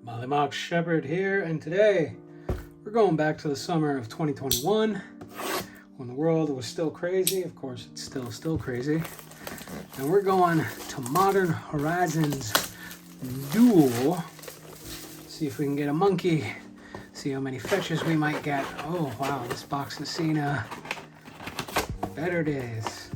Mollymauk Shepard here, and today we're going back to the summer of 2021 when the world was still crazy. Of course, it's still crazy. And we're going to Modern Horizons Duel. See if we can get a monkey. See how many fetches we might get. Oh, wow, this box has seen better days.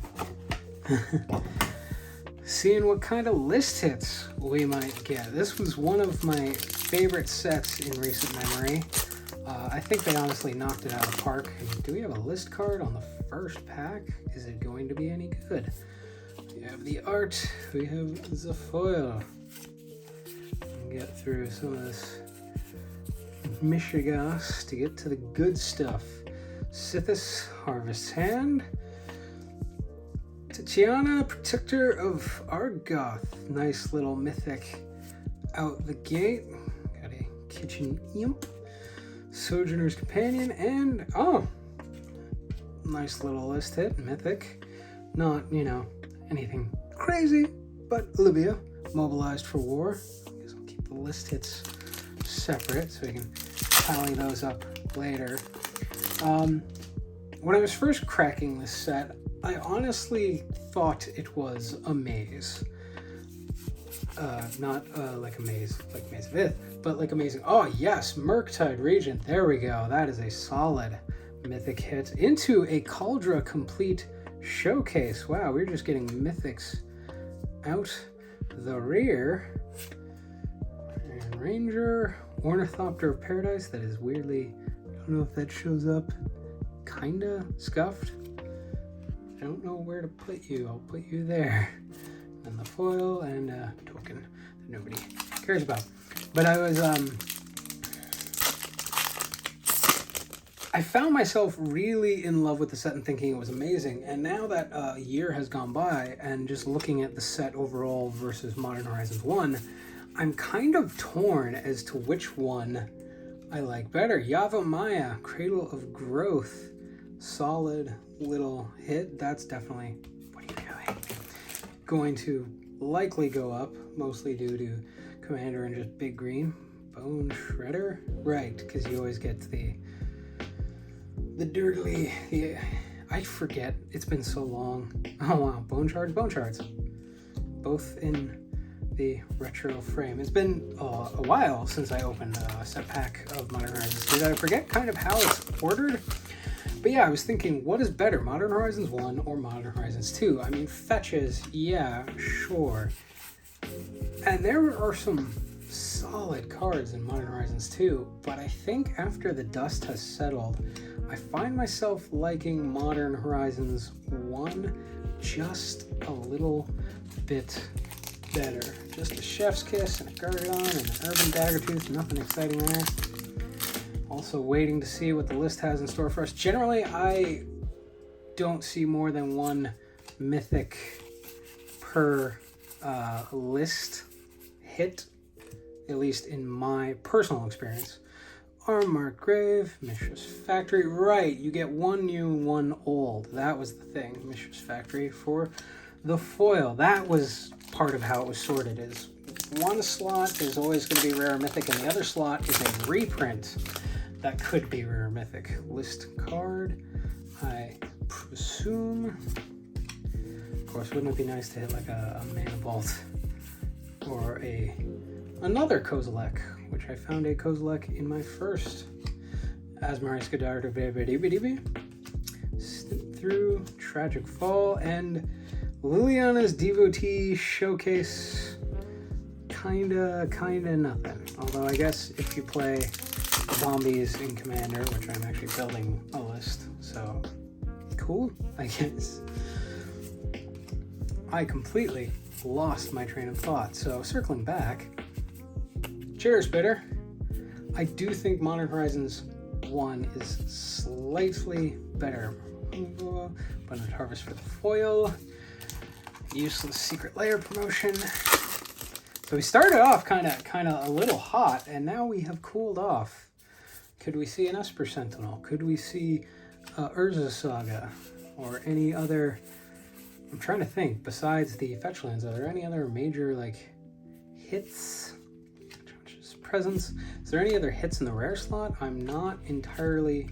Seeing what kind of list hits we might get. This was one of my favorite sets in recent memory. I think they honestly knocked it out of the park. Do we have a list card on the first pack? Is it going to be any good? We have the art. We have the foil. Get through some of this Mishigas to get to the good stuff. Sithis, Harvest Hand. Tatiana, Protector of Argoth. Nice little mythic out the gate. Got a Kitchen Imp. Sojourner's Companion, and oh, nice little list hit, mythic. Not, anything crazy, but Olivia, Mobilized for War. I guess I'll keep the list hits separate so we can tally those up later. When I was first cracking this set, I honestly thought it was a maze. Not like a maze, like Maze of Ith, but like amazing. Oh yes, Murktide Regent. There we go. That is a solid mythic hit into a Cauldra Complete Showcase. Wow, we're just getting mythics out the rear. And Ranger, Ornithopter of Paradise. That is weirdly, I don't know if that shows up. Kinda scuffed. I don't know where to put you. I'll put you there. And the foil and token that nobody cares about. But I found myself really in love with the set and thinking it was amazing. And now that a year has gone by and just looking at the set overall versus Modern Horizons 1, I'm kind of torn as to which one I like better. Yavimaya, Cradle of Growth. Solid little hit. That's definitely, what are you doing? Going to likely go up, mostly due to Commander and just Big Green. Bone Shredder? Right, because you always get the dirtily, I forget, it's been so long. Oh wow, Bone Shards. Both in the retro frame. It's been a while since I opened a set pack of Modern Horizons 2. I forget kind of how it's ordered. But yeah, I was thinking, what is better, Modern Horizons 1 or Modern Horizons 2? I mean, fetches, yeah, sure. And there are some solid cards in Modern Horizons 2, but I think after the dust has settled, I find myself liking Modern Horizons 1 just a little bit better. Just a Chef's Kiss and a Gargadon and an Urban Daggertooth, nothing exciting there. Also waiting to see what the list has in store for us. Generally, I don't see more than one mythic per list hit, at least in my personal experience. Armmark Grave, Mishra's Factory. Right, you get one new, one old. That was the thing, Mishra's Factory for the foil. That was part of how it was sorted, is one slot is always going to be rare mythic, and the other slot is a reprint that could be rare mythic. List card, I presume. Of course, wouldn't it be nice to hit like a Mana Vault or another Kozilek, which I found a Kozilek in my first Asmariska Dart of Snip Through, Tragic Fall, and Liliana's Devotee Showcase. Kinda nothing. Although I guess if you play zombies in Commander, which I'm actually building a list, so cool, I guess. I completely lost my train of thought, so circling back, cheers, Bitter. I do think Modern Horizons 1 is slightly better. Abundant Harvest for the foil, useless Secret Lair promotion. So we started off kind of a little hot, and now we have cooled off. Could we see an Esper Sentinel? Could we see Urza Saga? Or any other... I'm trying to think, besides the fetch lands, are there any other major, hits? presence. Is there any other hits in the rare slot? I'm not entirely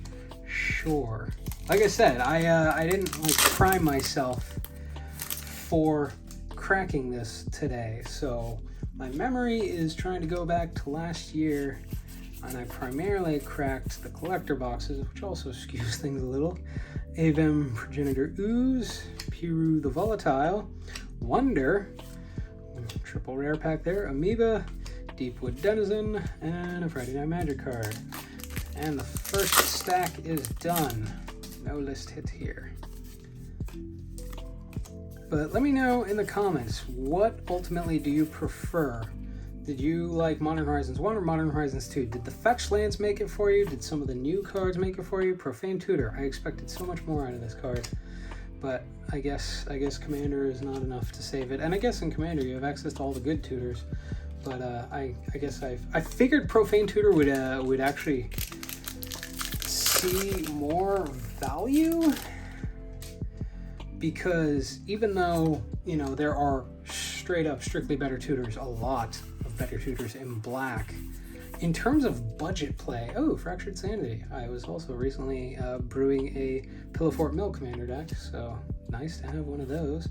sure. Like I said, I didn't like prime myself for cracking this today, so my memory is trying to go back to last year, and I primarily cracked the collector boxes, which also skews things a little. Avem Progenitor Ooze, Piru the Volatile, Wonder, triple rare pack there, Amoeba, Deepwood Denizen, and a Friday Night Magic card. And the first stack is done. No list hit here. But let me know in the comments, what ultimately do you prefer? Did you like Modern Horizons 1 or Modern Horizons 2? Did the fetch lands make it for you? Did some of the new cards make it for you? Profane Tutor. I expected so much more out of this card. But I guess Commander is not enough to save it. And I guess in Commander you have access to all the good tutors. But I guess I figured Profane Tutor would actually see more value, because even though, you know, there are straight up strictly better tutors, a lot of better tutors in black, in terms of budget play, oh, Fractured Sanity. I was also recently brewing a Pillow Fort Mill Commander deck, so nice to have one of those.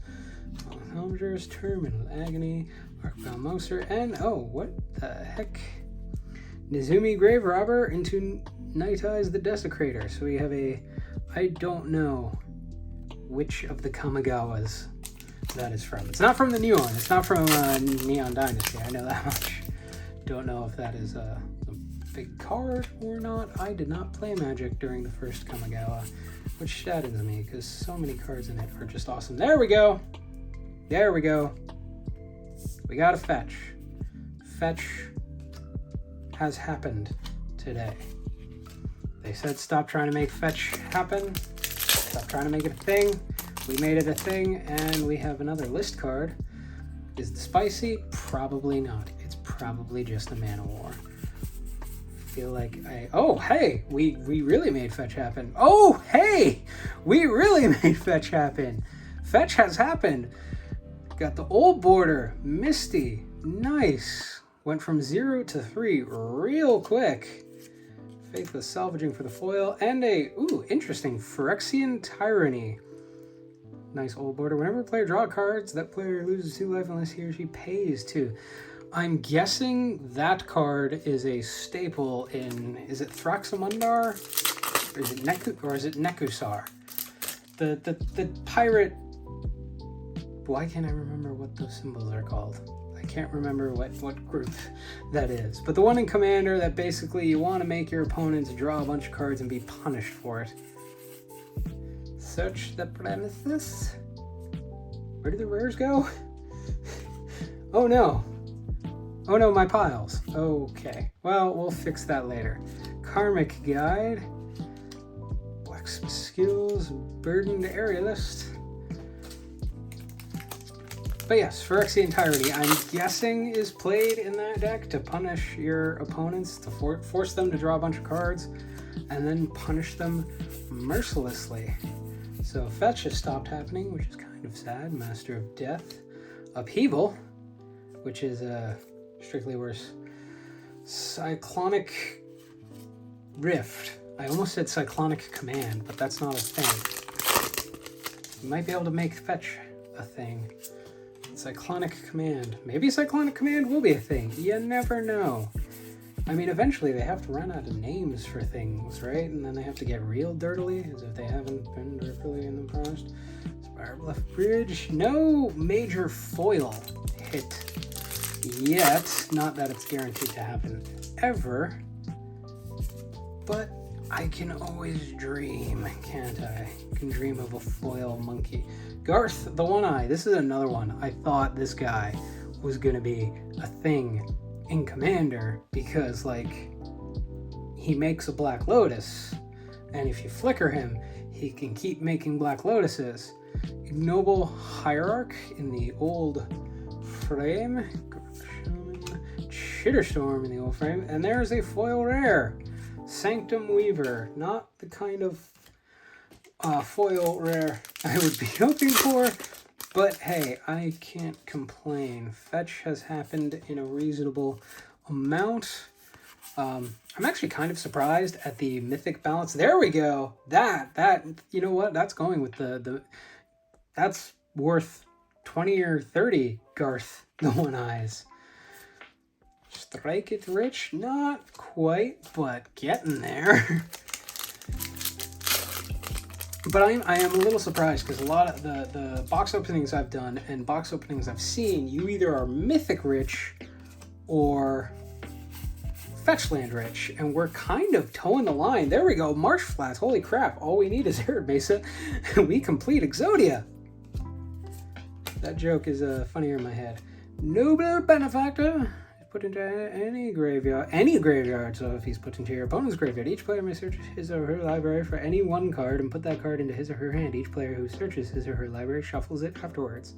Helmger's Terminal Agony, Arcbound Moser, and oh, what the heck? Nizumi Grave Robber into Night Eyes the Desecrator. So we have a, I don't know which of the Kamigawas that is from. It's not from the new one. It's not from Neon Dynasty. I know that much. Don't know if that is a big card or not. I did not play Magic during the first Kamigawa, which saddens me because so many cards in it are just awesome. There we go. There we go. We got a fetch. Fetch has happened today. They said stop trying to make fetch happen. Stop trying to make it a thing. We made it a thing, and we have another list card. Is it spicy? Probably not. It's probably just a Mana War. Feel like oh, hey! We really made fetch happen. Oh, hey! We really made fetch happen. Fetch has happened. Got the old border. Misty. Nice. Went from 0 to 3 real quick. Faithless Salvaging for the foil, and a, ooh, interesting, Phyrexian Tyranny. Nice old border. Whenever a player draws cards, that player loses 2 life unless he or she pays 2. I'm guessing that card is a staple in, is it Thraxamundar? Or is it Nekusar? The pirate, why can't I remember what those symbols are called? I can't remember what group that is. But the one in Commander that basically you want to make your opponents draw a bunch of cards and be punished for it. Search the premises. Where did the rares go? Oh no. Oh no, my piles. Okay. Well, we'll fix that later. Karmic Guide. Blacksmith Skills. Burdened Aerialist. But yes, Phyrexian Tyranny, I'm guessing, is played in that deck to punish your opponents, to force them to draw a bunch of cards, and then punish them mercilessly. So fetch has stopped happening, which is kind of sad. Master of Death. Upheaval, which is strictly worse. Cyclonic Rift. I almost said Cyclonic Command, but that's not a thing. You might be able to make fetch a thing. Cyclonic Command. Maybe Cyclonic Command will be a thing. You never know. I mean, eventually they have to run out of names for things, right? And then they have to get real dirtily, as if they haven't been dirtily in the past. Spire Bluff Bridge. No major foil hit yet. Not that it's guaranteed to happen ever. But I can always dream, can't I? I can dream of a foil monkey. Garth the One-Eye. This is another one. I thought this guy was going to be a thing in Commander because, like, he makes a Black Lotus, and if you flicker him, he can keep making Black Lotuses. Ignoble Hierarch in the old frame. Chitterstorm in the old frame. And there's a foil rare. Sanctum Weaver. Not the kind of foil rare I would be hoping for, but hey, I can't complain. Fetch has happened in a reasonable amount. I'm actually kind of surprised at the mythic balance. There we go. That, you know what? That's going with that's worth 20 or 30 Garth the One Eyes. Strike it rich? Not quite, but getting there. But I am a little surprised because a lot of the box openings I've done and box openings I've seen, you either are mythic rich or fetch land rich, and we're kind of towing the line. There we go, Marsh Flats, holy crap, all we need is Arid Mesa, and we complete Exodia. That joke is funnier in my head. Noble Benefactor, put into any graveyard, so if he's put into your opponent's graveyard, each player may search his or her library for any one card and put that card into his or her hand. Each player who searches his or her library shuffles it afterwards.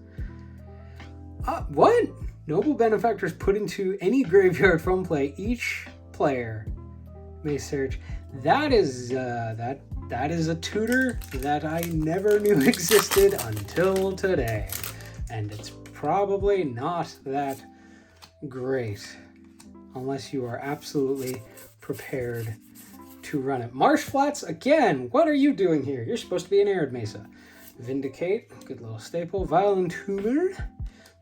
What? Noble Benefactor is put into any graveyard from play. Each player may search. That is that is a tutor that I never knew existed until today, and it's probably not that great unless you are absolutely prepared to run it. Marsh Flats, again, what are you doing here? You're supposed to be an Arid Mesa. Vindicate, good little staple. Violent Humor,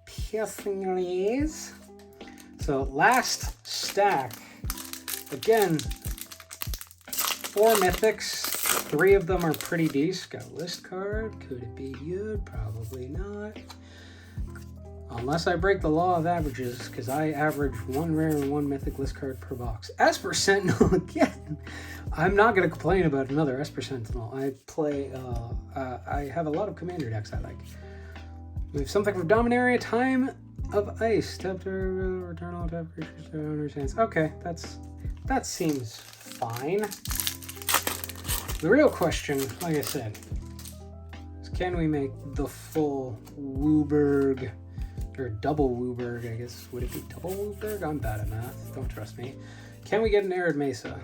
Piercing Rays. So last stack, again, 4 mythics, 3 of them are pretty decent. Got a list card, could it be good? Probably not. Unless I break the law of averages, because I average 1 rare and 1 mythic list card per box. Esper Sentinel again. I'm not going to complain about another Esper Sentinel. I play, I have a lot of commander decks I like. We have something from Dominaria, Time of Ice. Tap to return all tap creatures to owner's hands. Okay, that seems fine. The real question, like I said, is can we make the full Wooburg, or double Wooburg, I guess. Would it be double Wooburg? I'm bad at math. Don't trust me. Can we get an Arid Mesa?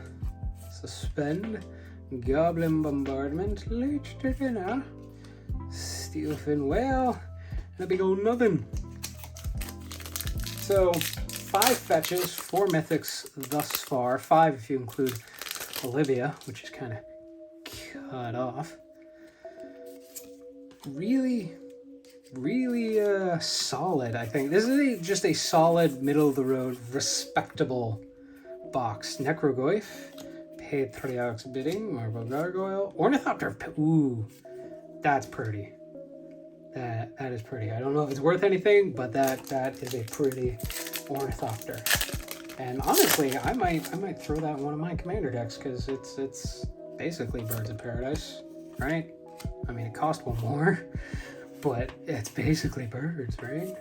Suspend. Goblin Bombardment. Late to dinner. Steelfin Whale. And a big old nothing. So, 5 fetches, 4 mythics thus far. 5 if you include Olivia, which is kind of cut off. Really solid, I think. This is just a solid, middle-of-the-road, respectable box. Necrogoyf, Patriarch's Bidding, Marble Gargoyle, Ornithopter. Ooh, that's pretty. That is pretty. I don't know if it's worth anything, but that is a pretty Ornithopter. And honestly, I might throw that in one of my commander decks because it's basically Birds of Paradise, right? I mean, it cost 1 more. But it's basically birds, right?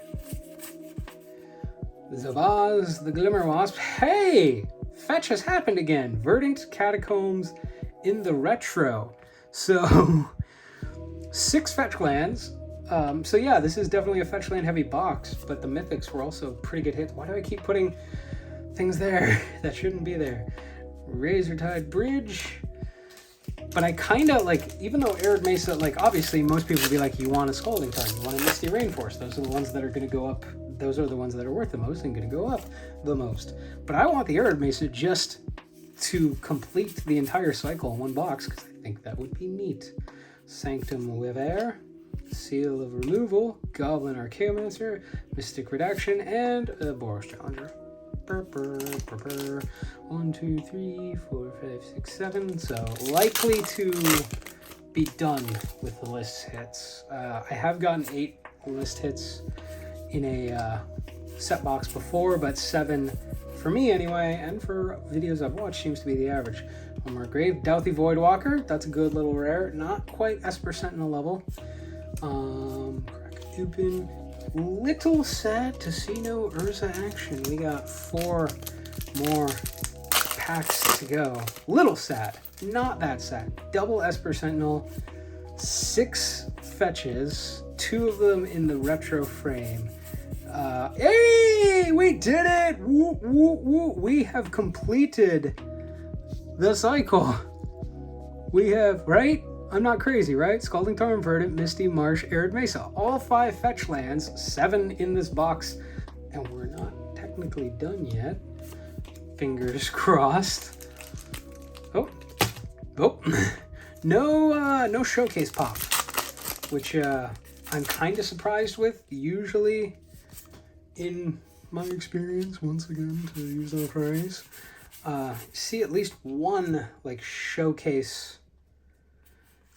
Zavaz, the Glimmer Wasp. Hey! Fetch has happened again. Verdant Catacombs in the retro. So, 6 fetch lands. So yeah, this is definitely a fetch land heavy box, but the mythics were also pretty good hits. Why do I keep putting things there that shouldn't be there? Razortide Bridge. But I kind of like, even though Arid Mesa, like obviously most people would be like, you want a Scalding Tarn, you want a Misty Rainforest. Those are the ones that are going to go up. Those are the ones that are worth the most and going to go up the most. But I want the Arid Mesa just to complete the entire cycle in one box because I think that would be neat. Sanctum Weaver, Seal of Removal, Goblin Archaeomancer, Mystic Redaction, and a Boros Challenger. 1, 2, 3, 4, 5, 6, 7. So likely to be done with the list hits. I have gotten 8 list hits in a set box before, but 7 for me anyway, and for videos I've watched seems to be the average. One more Grave, Douthie Voidwalker. That's a good little rare. Not quite Esper Sentinel level. Crack open. Little sad to see no Urza action. We got 4 more packs to go. Little sad. Not that sad. Double Esper Sentinel. 6 fetches. 2 of them in the retro frame. Hey! We did it! Woo, woo, woo. We have completed the cycle. We have, right? I'm not crazy, right? Scalding Tarn, Verdant, Misty, Marsh, Arid Mesa. All 5 fetch lands, 7 in this box, and we're not technically done yet. Fingers crossed. Oh. No showcase pop, which I'm kind of surprised with. Usually, in my experience, once again, to use that phrase, see at least one like showcase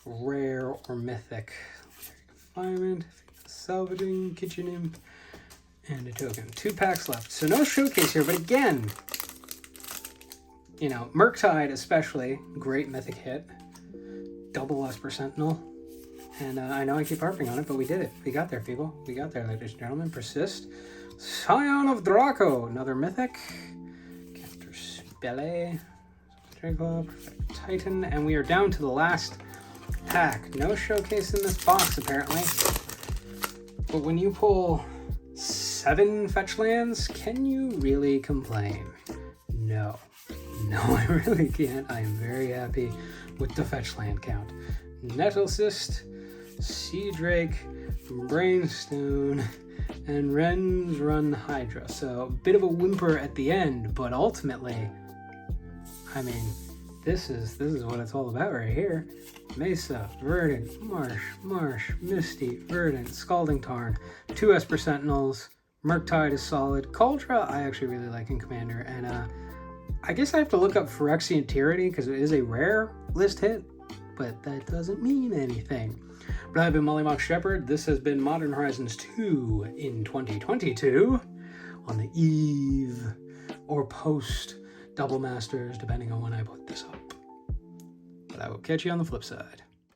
rare or mythic. Confinement, salvaging, kitchen imp, and a token. 2 packs left. So no showcase here, but again, you know, Murktide especially, great mythic hit. Double Esper Sentinel. And I know I keep harping on it, but we did it. We got there, people. We got there, ladies and gentlemen. Persist. Scion of Draco, another mythic. Captor Spele. Draco, Prophetic Titan. And we are down to the last pack. No showcase in this box, apparently. But when you pull 7 fetch lands, can you really complain? No. No, I really can't. I am very happy with the fetch land count. Nettlecyst, Sea Drake, Brainstone, and Ren's Run Hydra. So a bit of a whimper at the end, but ultimately, I mean, this is what it's all about right here. Mesa, Verdant, Marsh, Misty, Verdant, Scalding Tarn, 2 Esper Sentinels, Murktide is solid. Cauldra, I actually really like in Commander, and I guess I have to look up Phyrexian Tyranny because it is a rare list hit, but that doesn't mean anything. But I've been Mollymauk Shepard. This has been Modern Horizons 2 in 2022 on the eve or post Double Masters, depending on when I put this up. But I will catch you on the flip side.